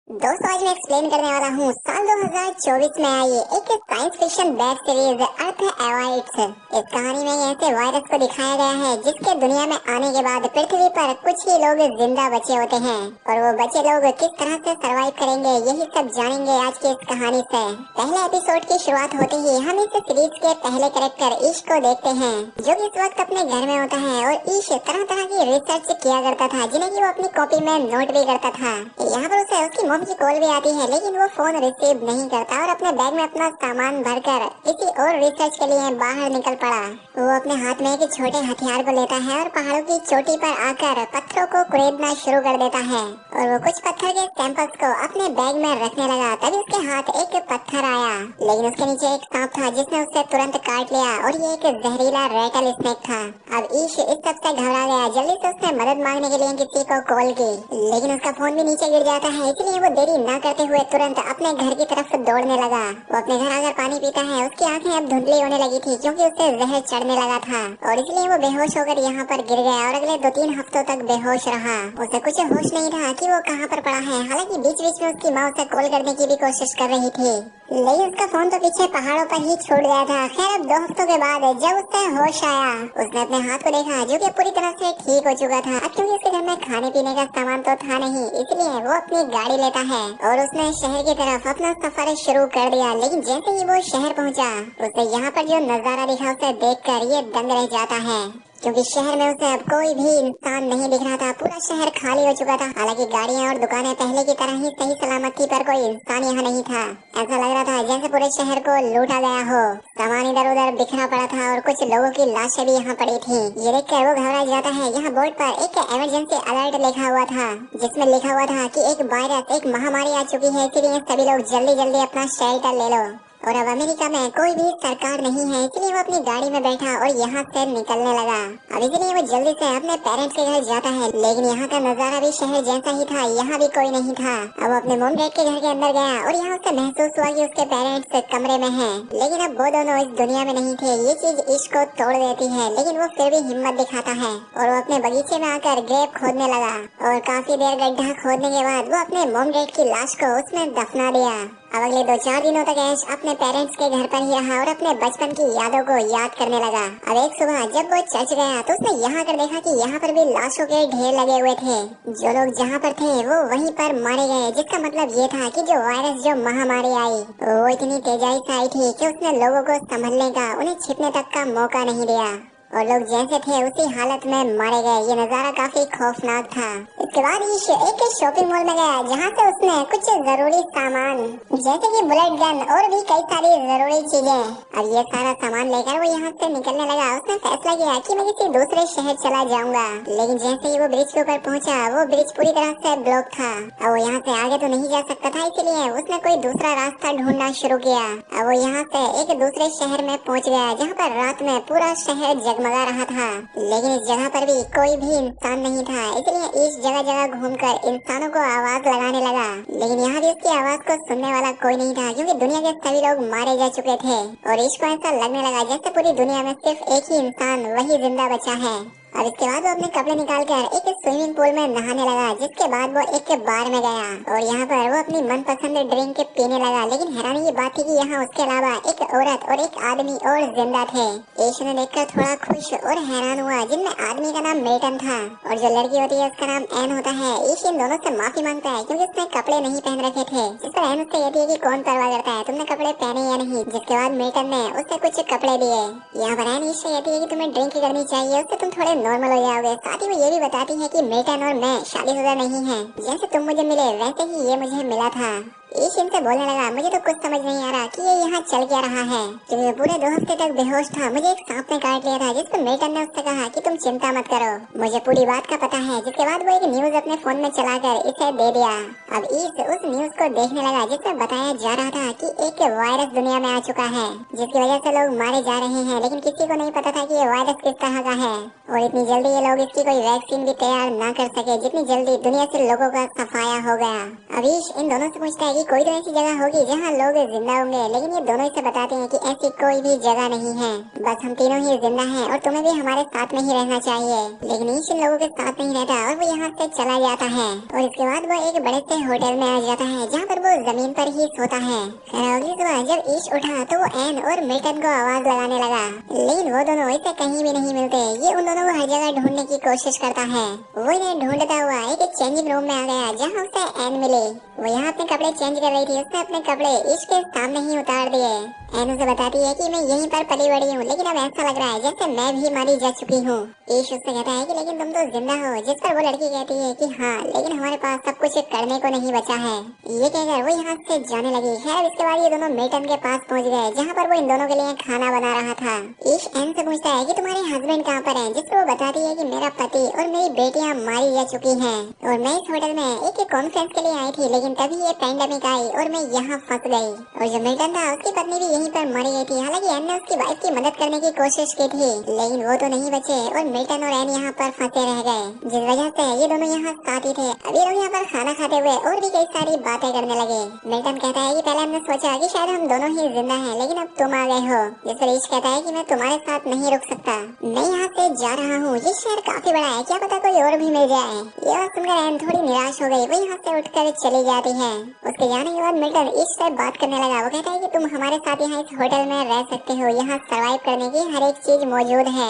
दोस्तों आज मैं एक्सप्लेन करने वाला हूँ साल 2024 में आई एक साइंस फिक्शन वेब सीरीज अर्थ एवाइड्स। इस कहानी में ऐसे वायरस को दिखाया गया है जिसके दुनिया में आने के बाद पृथ्वी पर कुछ ही लोग जिंदा बचे होते हैं और वो बचे लोग किस तरह से सरवाइव करेंगे यही सब जानेंगे आज की इस कहानी से। पहले एपिसोड की शुरुआत होते ही हम इस सीरीज के पहले कैरेक्टर ईश को देखते हैं जो इस वक्त अपने घर में होता है और ईश तरह तरह की रिसर्च किया करता था जिन्हें की वो अपनी कॉपी में नोट भी करता था। यहाँ पर उसे उसकी मॉम की कॉल भी आती है लेकिन वो फोन रिसीव नहीं करता और अपने बैग में अपना सामान भरकर किसी और रिसर्च के लिए बाहर निकल पड़ा। वो अपने हाथ में एक छोटे हथियार को लेता है और पहाड़ों की चोटी पर आकर पत्थरों को कुरेदना शुरू कर देता है और वो कुछ पत्थर के सैंपल्स को अपने बैग में रखने लगा। तभी उसके हाथ एक पत्थर आया लेकिन उसके नीचे एक सांप था जिसने उसे तुरंत काट लिया और ये एक जहरीला रेटल स्नेक था। अब ईश इस सब से घबरा गया। जल्दी से उसने मदद मांगने के लिए किसी को कॉल की लेकिन उसका फोन भी नीचे गिर जाता है, इसलिए वो देरी न करते हुए तुरंत अपने घर की तरफ दौड़ने लगा। वो अपने घर आकर पानी पीता है। उसकी आंखें अब धुंधली होने लगी थी क्योंकि उसे जहर चढ़ने लगा था और इसलिए वो बेहोश होकर यहाँ पर गिर गया और अगले 2-3 हफ्तों तक बेहोश रहा। उसे कुछ होश नहीं था कि वो कहाँ पर पड़ा है। हालांकि बीच बीच में उसकी माँ उसे कॉल करने की भी कोशिश कर रही थी लेकिन उसका फोन तो पीछे पहाड़ों पर ही छूट गया था। खैर अब 2 हफ्तों के बाद जब उसे होश आया उसने अपने हाथ को देखा जो कि पूरी तरह से ठीक हो चुका था। अब क्योंकि उसके घर में खाने पीने का सामान तो था नहीं इसलिए वो अपनी गाड़ी लेता है और उसने शहर की तरफ अपना सफर शुरू कर दिया। लेकिन जैसे ही वो शहर पहुंचा उसे यहाँ पर जो नजारा दिखा उसे देखकर ये दंग रह जाता है क्योंकि शहर में उसे अब कोई भी इंसान नहीं दिख रहा था। पूरा शहर खाली हो चुका था। हालांकि गाड़ियां और दुकानें पहले की तरह ही सही सलामत थी पर कोई इंसान यहाँ नहीं था। ऐसा लग रहा था जैसे पूरे शहर को लूटा गया हो। सामान इधर उधर बिखरा पड़ा था और कुछ लोगों की लाशें भी यहाँ पड़ी थी। ये देखकर वो घबरा जाता है। यहाँ बोर्ड पर एक इमरजेंसी अलर्ट लिखा हुआ था जिसमें लिखा हुआ था कि एक वायरस एक महामारी आ चुकी है, इसलिए सभी लोग जल्दी जल्दी अपना शेल्टर ले लो। और अब अमेरिका में कोई भी सरकार नहीं है इसलिए वो अपनी गाड़ी में बैठा और यहाँ से निकलने लगा। अब इसलिए वो जल्दी से अपने पेरेंट्स के घर जाता है लेकिन यहाँ का नजारा भी शहर जैसा ही था, यहाँ भी कोई नहीं था। अब वो अपने मॉम डैड के घर के अंदर गया और यहाँ उसे महसूस हुआ कि उसके पेरेंट्स कमरे में हैं। लेकिन अब वो दोनों इस दुनिया में नहीं थे। ये चीज इश्क को तोड़ देती है लेकिन वो फिर भी हिम्मत दिखाता है और वो अपने बगीचे में आकर ग्रेव खोदने लगा और काफी देर गड्ढा खोदने के बाद वो अपने मॉम डैड की लाश को उसमें दफना दिया। अब अगले 2-4 दिनों तक ऐश अपने पेरेंट्स के घर पर ही रहा और अपने बचपन की यादों को याद करने लगा। अब एक सुबह जब वो चर्च गया तो उसने यहाँ कर देखा कि यहाँ पर भी लाशों के ढेर लगे हुए थे। जो लोग जहाँ पर थे वो वहीं पर मारे गए, जिसका मतलब ये था कि जो वायरस जो महामारी आई वो इतनी तेजाई से आई थी कि उसने लोगों को संभलने का, उन्हें छिपने तक का मौका नहीं दिया और लोग जैसे थे उसी हालत में मारे गए। ये नजारा काफी खौफनाक था। इसके बाद ईश एक शॉपिंग मॉल में गया जहाँ से उसने कुछ जरूरी सामान जैसे कि बुलेट गन और भी कई सारी जरूरी चीजें। अब ये सारा सामान लेकर वो यहाँ से निकलने लगा। उसने फैसला किया कि मैं किसी दूसरे शहर चला जाऊंगा लेकिन जैसे ही वो ब्रिज के ऊपर पहुँचा वो ब्रिज पूरी तरह से ब्लॉक था। अब वो यहाँ से आगे तो नहीं जा सकता था इसलिए उसने कोई दूसरा रास्ता ढूंढना शुरू किया। अब वो यहाँ से एक दूसरे शहर में पहुँच गया जहाँ पर रात में पूरा शहर जगमगा रहा था लेकिन इस जगह पर भी कोई भी इंसान नहीं था। इसलिए इस जगह जगह घूमकर इंसानों को आवाज लगाने लगा लेकिन यहाँ भी उसकी आवाज को सुनने वाला कोई नहीं था क्योंकि दुनिया के सभी लोग मारे जा चुके थे और इसको ऐसा लगने लगा जैसे पूरी दुनिया में सिर्फ एक ही इंसान वही जिंदा बचा है। और इसके बाद वो अपने कपड़े निकालकर एक स्विमिंग पूल में नहाने लगा, जिसके बाद वो एक बार में गया और यहाँ पर वो अपनी मनपसंद ड्रिंक पीने लगा। लेकिन हैरानी की बात थी कि यहाँ उसके अलावा एक औरत और एक आदमी और जिंदा थे। ईश ने देखकर थोड़ा खुश और हैरान हुआ जिनमें आदमी का नाम मिल्टन था और जो लड़की होती है उसका नाम एन होता है। ईश इन दोनों से माफी मांगता है क्योंकि उसने कपड़े नहीं पहन रखे थे। जिस पर एन उससे कहती है कि कौन परवाह करता है, तुमने कपड़े पहने या नहीं। जिसके बाद मिल्टन ने उससे कुछ कपड़े दिए। यहाँ पर एन ईश से कहती है कि तुम्हें ड्रिंक करनी चाहिए, उससे तुम थोड़े नॉर्मल हो जाओगे। साथ ही वो ये भी बताती है कि मिल्टन और मैं शादीशुदा नहीं है, जैसे तुम मुझे मिले वैसे ही ये मुझे मिला था। ईश इनसे बोलने लगा, मुझे तो कुछ समझ नहीं आ रहा कि ये यहाँ चल क्या रहा है क्योंकि पूरे 2 हफ्ते तक बेहोश था। मुझे एक सांप ने काट लिया था जिस पर मिल्टन ने उससे कहा कि तुम चिंता मत करो, मुझे पूरी बात का पता है। जिसके बाद वो एक न्यूज अपने फोन में चलाकर इसे दे दिया। अब ईश उस न्यूज को देखने लगा जिसमें बताया जा रहा था कि एक वायरस दुनिया में आ चुका है जिसकी वजह से लोग मारे जा रहे हैं लेकिन किसी को नहीं पता था कि ये वायरस किस तरह का है और इतनी जल्दी ये लोग इसकी कोई वैक्सीन भी तैयार न कर सके जितनी जल्दी दुनिया से लोगों का सफाया हो गया। अब ईश इन दोनों से पूछता है कि कोई तो ऐसी जगह होगी जहाँ लोग जिंदा होंगे, लेकिन ये दोनों इसे बताते हैं कि ऐसी कोई भी जगह नहीं है, बस हम तीनों ही जिंदा हैं और तुम्हें भी हमारे साथ में ही रहना चाहिए। लेकिन ईश इन लोगों के साथ नहीं रहता और वो यहाँ से चला जाता है और इसके बाद वो एक बड़े से होटल में आ जाता है जहाँ पर वो जमीन पर ही सोता है। अगली सुबह जब ईश उठा तो वो एन और मिल्टन को आवाज लगाने लगा, लेकिन वो दोनों इसे कहीं भी नहीं मिलते। ये उन दोनों को हर जगह ढूंढने की कोशिश करता है। वो इन्हें ढूंढता हुआ एक चेंजिंग रूम में आ गया जहाँ उसे एन मिली। वो यहाँ अपने कपड़े चेंज कर रही थी। उसने अपने कपड़े ईश के सामने ही उतार दिए। एन उसे बताती है कि मैं यहीं पर पली बड़ी हूँ, लेकिन अब ऐसा लग रहा है जैसे मैं भी मारी जा चुकी हूँ। ईश उससे कहता है कि लेकिन तुम तो जिंदा हो, जिस पर वो लड़की कहती है कि हाँ, लेकिन हमारे पास सब कुछ करने को नहीं बचा है। ये कहकर वो यहाँ से जाने लगी। खैर इसके बाद ये दोनों मिल्टन के पास पहुँच गए जहाँ पर वो इन दोनों के लिए खाना बना रहा था। ईश एन से पूछता है कि तुम्हारे हस्बैंड कहाँ पर हैं, जिस पर वो बताती है कि मेरा पति और मेरी बेटियाँ मारी जा चुकी हैं और मैं इस होटल में एक कॉन्फ्रेंस के लिए आई थी, लेकिन तभी ये पैंडेमिक आई और मैं यहाँ फंस गई। और जो मिल्टन था उसकी पत्नी भी यहीं पर मर गई थी। हालांकि एन ने उसकी वाइफ की मदद करने की कोशिश की थी, लेकिन वो तो नहीं बचे और मिल्टन और एन यहाँ पर फंसे रह गए, जिस वजह से ये दोनों यहाँ साथ ही थे। अब ये लोग यहाँ पर खाना खाते हुए और भी कई सारी बातें करने लगे। मिल्टन कहता है कि पहले हमने सोचा कि शायद हम दोनों ही जिंदा हैं, लेकिन अब तुम आ गए हो। जिस पर ईश कहता है कि मैं तुम्हारे साथ नहीं रुक सकता, मैं यहाँ से जा रहा हूँ। ये शहर काफी बड़ा है, क्या पता कोई और भी मिल जाए। ये बात सुनकर एन थोड़ी निराश हो गई। वो यहाँ से उठकर चली जाती है। उसके जाने के बाद मिल्टन ईश से बात करने लगा। वो कहता है कि तुम हमारे साथ यहाँ इस होटल में रह सकते हो, यहाँ सरवाइव करने की हर एक चीज मौजूद है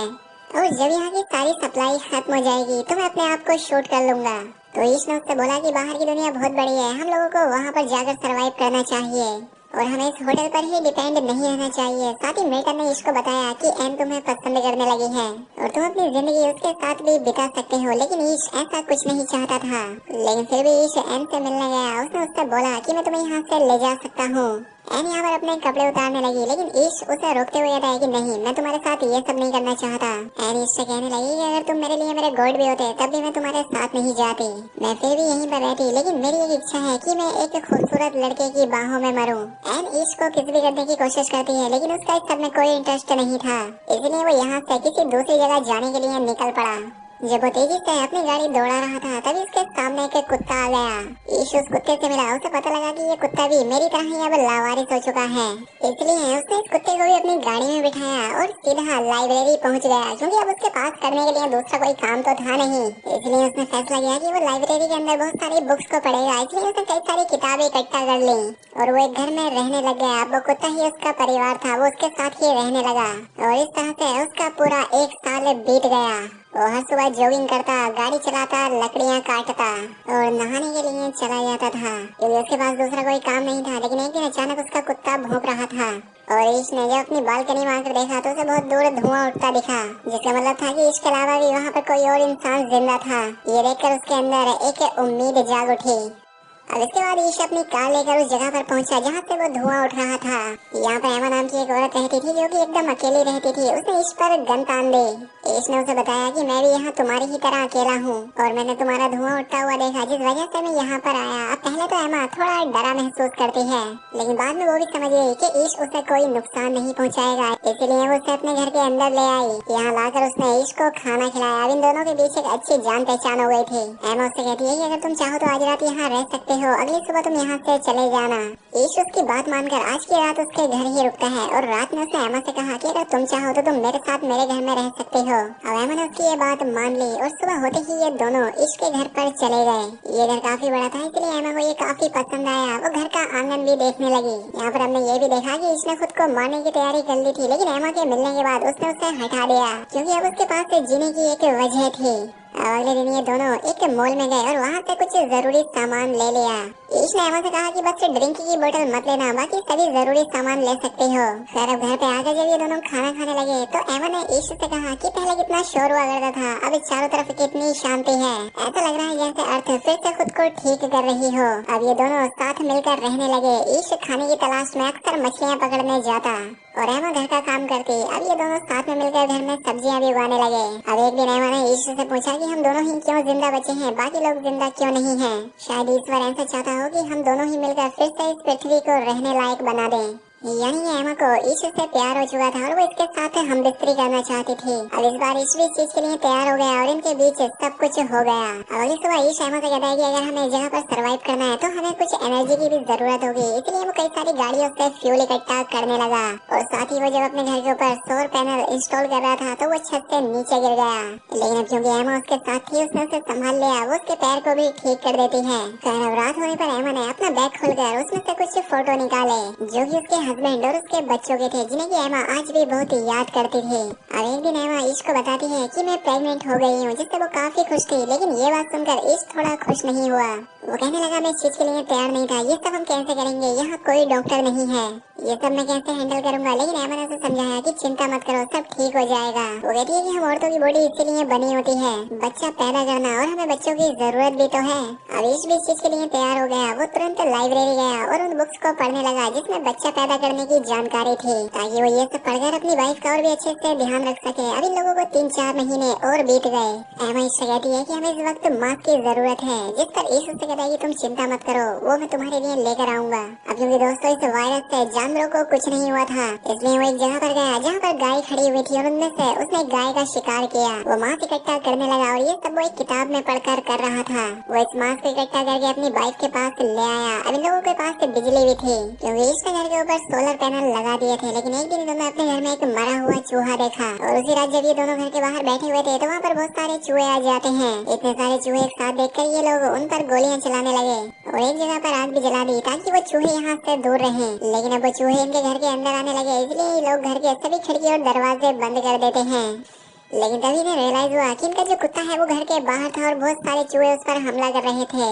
और जब यहाँ की सारी सप्लाई खत्म हो जाएगी तो मैं अपने आप को शूट कर लूंगा। तो ईश ने उससे बोला कि बाहर की दुनिया बहुत बड़ी है, हम लोगों को वहाँ पर जाकर सरवाइव करना चाहिए और हमें इस होटल पर ही डिपेंड नहीं रहना चाहिए। साथ ही मिल्टन ने इसको बताया कि एन तुम्हें पसंद करने लगी है और तुम अपनी जिंदगी उसके साथ भी बिता सकते हो, लेकिन ईश ऐसा कुछ नहीं चाहता था। लेकिन फिर भी ईश एन से मिलने गया। उसने उससे बोला कि मैं तुम्हें यहाँ से ले जा सकता हूँ। एन यहाँ पर अपने कपड़े उतारने लगी, लेकिन ईश उसे रोकते हुए कहता है कि नहीं, मैं तुम्हारे साथ ये सब नहीं करना चाहता। एन ईश से कहने लगी कि अगर तुम मेरे लिए मेरे गॉड भी होते तब भी मैं तुम्हारे साथ नहीं जाती, मैं फिर भी यहीं पर रहती, लेकिन मेरी एक इच्छा है कि मैं एक खूबसूरत लड़के की बाहों में मरूं। एन ईश को किस भी करने की कोशिश करती है, लेकिन उसका इस सब में कोई इंटरेस्ट नहीं था, इसलिए वो यहाँ से किसी दूसरी जगह जाने के लिए निकल पड़ा। जब वो तेजी से अपनी गाड़ी दौड़ा रहा था तभी उसके सामने एक कुत्ता आ गया। ईश उस कुत्ते से मिला। उसे पता लगा कि ये कुत्ता भी मेरी तरह ही अब लावारिस हो चुका है, इसलिए उसने इस कुत्ते को भी अपनी गाड़ी में बिठाया और सीधा लाइब्रेरी पहुंच गया, क्योंकि अब उसके पास करने के लिए दूसरा कोई काम तो था नहीं। इसलिए उसने फैसला किया कि वो लाइब्रेरी के अंदर बहुत सारी बुक्स को पढ़ेगा। इसलिए उसने कई सारी किताबें इकट्ठा कर ली और वो एक घर में रहने लग गया। अब वो कुत्ता ही उसका परिवार था, वो उसके साथ ही रहने लगा और इस तरह से उसका पूरा 1 साल बीत गया। वो हर सुबह जॉगिंग करता, गाड़ी चलाता, लकड़ियाँ काटता और नहाने के लिए चला जाता था, क्योंकि उसके पास दूसरा कोई काम नहीं था। लेकिन एक दिन अचानक उसका कुत्ता भौंक रहा था और ईश ने जब अपनी बालकनी में आकर देखा तो उसे बहुत दूर धुआं उठता दिखा, जिसका मतलब था कि इसके अलावा भी वहाँ पर कोई और इंसान जिंदा था। ये देखकर उसके अंदर एक उम्मीद जाग उठी। अब इसके बाद ईश अपनी कार लेकर उस जगह पर पहुंचा जहाँ से वो धुआं उठ रहा था। यहाँ पर एमा नाम की एक औरत रहती थी जो कि एकदम अकेली रहती थी। उसने ईश पर गन तान दी। ईश ने उसे बताया कि मैं भी यहाँ तुम्हारी ही तरह अकेला हूँ और मैंने तुम्हारा धुआं उठता हुआ देखा, जिस वजह से मैं यहाँ पर आया। अब पहले तो एमा थोड़ा डरा महसूस करती है, लेकिन बाद में वो भी समझ गई कि ईश उसे कोई नुकसान नहीं पहुँचाएगा, इसलिए वो उसे अपने घर के अंदर ले आई। यहाँ लाकर उसने ईश को खाना खिलाया। अब इन दोनों के बीच एक अच्छी जान पहचान हो गई थी। एमा उससे कहती है कि अगर तुम चाहो तो आज रात यहाँ रह सकते हो, अगली सुबह तुम यहाँ से चले जाना। ईश उसकी बात मानकर आज की रात उसके घर ही रुकता है और रात में उसने एमा से कहा कि अगर तुम चाहो तो तुम मेरे साथ मेरे घर में रह सकते हो। अब एमा ने उसकी ये बात मान ली और सुबह होते ही ये दोनों ईश के घर पर चले गए। ये घर काफी बड़ा था, इसलिए एमा को ये काफी पसंद आया। वो घर का आंगन भी देखने लगी। यहाँ पर हमने ये भी देखा कि ईश ने खुद को मारने की तैयारी कर ली थी, लेकिन एमा के मिलने के बाद उसने उसे हटा दिया, क्योंकि अब उसके पास जीने की एक वजह थी। अगले दिन ये दोनों एक मॉल में गए और वहाँ से कुछ जरूरी सामान ले लिया। ईश ने एमा से कहा कि बस ड्रिंक की बोतल मत लेना, बाकी सभी जरूरी सामान ले सकते हो। खैर अब घर पे आकर जब ये दोनों खाना खाने लगे तो एमा ने ईश से कहा कि पहले कितना शोर हुआ करता था, अब चारों तरफ कितनी शांति है। ऐसा लग रहा है जैसे अर्थ फिर से खुद को ठीक कर रही हो। अब ये दोनों साथ मिलकर रहने लगे। ईश खाने की तलाश में अक्सर मछलियाँ पकड़ने जाता और एमा घर का काम करती। अब ये दोनों साथ में मिलकर घर में सब्जियां भी उगाने लगे। अब एक दिन एमा ने ईश्वर से पूछा कि हम दोनों ही क्यों जिंदा बचे हैं, बाकी लोग जिंदा क्यों नहीं हैं। शायद ईश्वर ऐसा चाहता हो कि हम दोनों ही मिलकर फिर से इस पृथ्वी को रहने लायक बना दें। यानी कि एमा को ईश से प्यार हो चुका था और वो इसके साथ हम बिस्तरी करना चाहती थी। अब इस बार ईश भी इस चीज के लिए तैयार हो गया और इनके बीच सब कुछ हो गया। अब अगली सुबह ईश एमा से कहता है कि अगर हमें जगह पर सरवाइव करना है तो हमें कुछ एनर्जी की भी जरूरत होगी, इसलिए वो कई सारी गाड़ियों से फ्यूल इकट्ठा करने लगा। और साथ ही वो जब अपने घर के ऊपर सौर पैनल इंस्टॉल कर रहा था तो वो छत से नीचे गिर गया। लेकिन अब क्योंकि एमा उसके साथ थी उसने उसे संभाल लिया, वो उसके पैर को भी ठीक कर देती है। खैर अब रात होने पर एमा ने अपना बैग खोलकर उसमें से कुछ फोटो निकाले जो कि उसके हस्बैंड और उसके बच्चों के थे, जिन्हें की एमा आज भी बहुत याद करती थी। अब एक दिन एमा ईश को बताती है कि मैं प्रेग्नेंट हो गई हूँ, जिससे वो काफी खुश थी। लेकिन ये बात सुनकर ईश थोड़ा खुश नहीं हुआ। वो कहने लगा मैं इस चीज के लिए तैयार नहीं था, ये सब हम कैसे करेंगे, यहाँ कोई डॉक्टर नहीं है, ये सब मैं कैसे हैंडल करूंगा। लेकिन एमा ने उसे समझाया कि चिंता मत करो, सब ठीक हो जाएगा। वो कहती है कि हम औरतों की बॉडी इसीलिए बनी होती है, बच्चा पैदा करना, और हमें बच्चों की जरूरत भी तो है। अब ईश भी इस चीज के लिए तैयार हो गया। वो तुरंत लाइब्रेरी गया और उन बुक्स को पढ़ने लगा जिसमें बच्चा पैदा करने की जानकारी थी, ताकि वो ये सब पढ़कर अपनी वाइफ का और भी अच्छे से ध्यान रख सके। अब इन लोगों को 3-4 महीने और बीत गए। एमा ईश से कहती है कि हमें इस वक्त मास्क की जरूरत है, जिस पर ईश उससे कहता है कि तुम चिंता मत करो, वो मैं तुम्हारे लिए लेकर आऊंगा। अब क्योंकि दोस्तों इस वायरस से जानवरों को कुछ नहीं हुआ था, इसलिए वो एक जगह पर गया जहाँ पर गाय खड़ी हुई थी और उनमें से उसने गाय का शिकार किया। वो मांस इकट्ठा करने लगा और ये सब वो एक किताब में पढ़कर कर रहा था। वो इस मांस को इकट्ठा करके अपनी बाइक के पास ले आया। अब इन लोगों के पास बिजली भी थी क्योंकि इसके घर के ऊपर सोलर पैनल लगा दिए थे। लेकिन एक दिन इन्होंने अपने घर में एक मरा हुआ चूहा देखा और उसी रात जब ये दोनों घर के बाहर बैठे हुए थे तो वहाँ पर बहुत सारे चूहे आ जाते हैं। इतने सारे चूहे एक साथ देखकर ये लोग उन पर गोलियां चलाने लगे और एक जगह पर आग भी जला दी ताकि वो चूहे यहाँ से दूर रहें। लेकिन अब वो चूहे इनके घर के अंदर आने लगे, इसलिए ये लोग घर के सभी खिड़की और दरवाजे बंद कर देते हैं। लेकिन तभी इन्हें रियलाइज हुआ कि इनका जो कुत्ता है वो घर के बाहर था और बहुत सारे चूहे उस पर हमला कर रहे थे,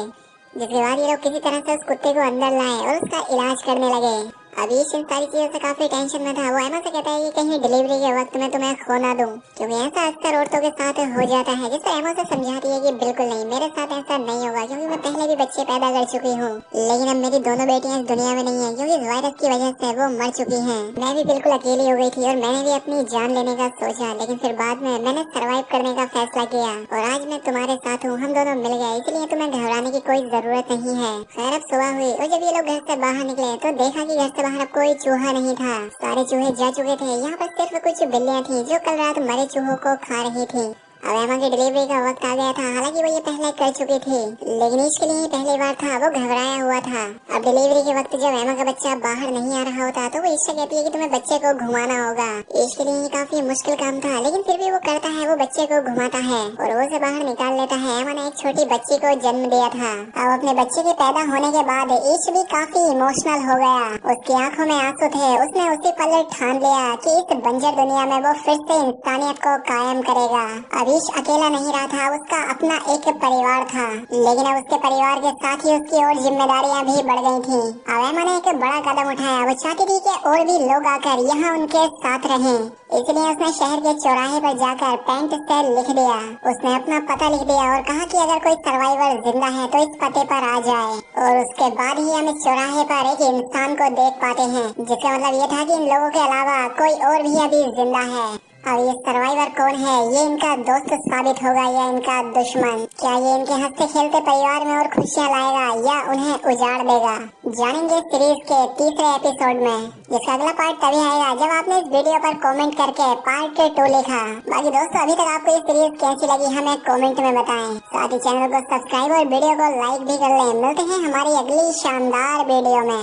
जिसके बाद ये लोग किसी तरह से उस कुत्ते को अंदर लाए और उसका इलाज करने लगे। अभी इन सारी चीजों से काफी टेंशन में था। वो एमा से कहता है कि कहीं डिलीवरी के वक्त में तुम्हें खो ना दूं, क्योंकि ऐसा अक्सर औरतों के साथ हो जाता है। जिससे एमा से समझाती है कि बिल्कुल नहीं, मेरे साथ ऐसा नहीं होगा, क्योंकि मैं पहले भी बच्चे पैदा कर चुकी हूँ। लेकिन अब मेरी दोनों बेटियां इस दुनिया में नहीं है, क्योंकि इस वायरस की वजह से वो मर चुकी हैं। मैं भी बिल्कुल अकेली हो गई थी और मैंने भी अपनी जान लेने का सोचा, लेकिन फिर बाद में मैंने सर्वाइव करने का फैसला किया और आज मैं तुम्हारे साथ हूँ, हम दोनों मिल गए, इसलिए तुम्हें घबराने की कोई जरूरत नहीं है। खैर अब सुबह हुई और जब ये लोग घर से बाहर निकले तो देखा कि घर से बाहर अब कोई चूहा नहीं था, सारे चूहे जा चुके थे। यहाँ पर सिर्फ कुछ बिल्लियाँ थी जो कल रात मरे चूहों को खा रही थी। अब एमा की डिलीवरी का वक्त आ गया था। हालांकि वो ये पहले कर चुकी थी, लेकिन इसके लिए पहली बार था, वो घबराया हुआ था। अब डिलीवरी के वक्त जब एमा का बच्चा बाहर नहीं आ रहा होता तो वो ईश से कहती है कि तुम्हें बच्चे को घुमाना होगा। ईश के लिए काफी मुश्किल काम था, लेकिन फिर भी वो करता है, वो बच्चे को घुमाता है और वो उसे बाहर निकाल लेता है। एमा ने एक छोटी बच्ची को जन्म दिया था। अब अपने बच्चे के पैदा होने के बाद ईश भी काफी इमोशनल हो गया। उसकी आंखों में आंसू थे। उसने उसी पल ठान लिया कि इस बंजर दुनिया में वो फिर से इंसानियत को कायम करेगा। ईश अकेला नहीं रहा था, उसका अपना एक परिवार था, लेकिन अब उसके परिवार के साथ ही उसकी और जिम्मेदारियां भी बढ़ गई थी। अब एमा ने एक बड़ा कदम उठाया। वो चाहती थी कि और भी लोग आकर यहाँ उनके साथ रहें, इसलिए उसने शहर के चौराहे पर जाकर पेंट से लिख दिया। उसने अपना पता लिख दिया और कहा कि अगर कोई सर्वाइवर जिंदा है तो इस पते पर आ जाए। और उसके बाद ही हम इस चौराहे पर एक इंसान को देख पाते हैं, जिसका मतलब ये था कि इन लोगों के अलावा कोई और भी अभी जिंदा है। अब ये सर्वाइवर कौन है, ये इनका दोस्त साबित होगा या इनका दुश्मन? क्या ये इनके हंसते खेलते परिवार में और खुशियाँ लाएगा या उन्हें उजाड़ देगा? जानेंगे सीरीज के तीसरे एपिसोड में, जिसका अगला पार्ट तभी आएगा जब आपने इस वीडियो पर कमेंट करके पार्ट 2 लिखा। बाकी दोस्तों अभी तक आपको ये सीरीज कैसी लगी हमें कमेंट में बताएं। साथ ही चैनल को सब्सक्राइब और वीडियो को लाइक भी कर लें। मिलते हैं हमारी अगली शानदार वीडियो में।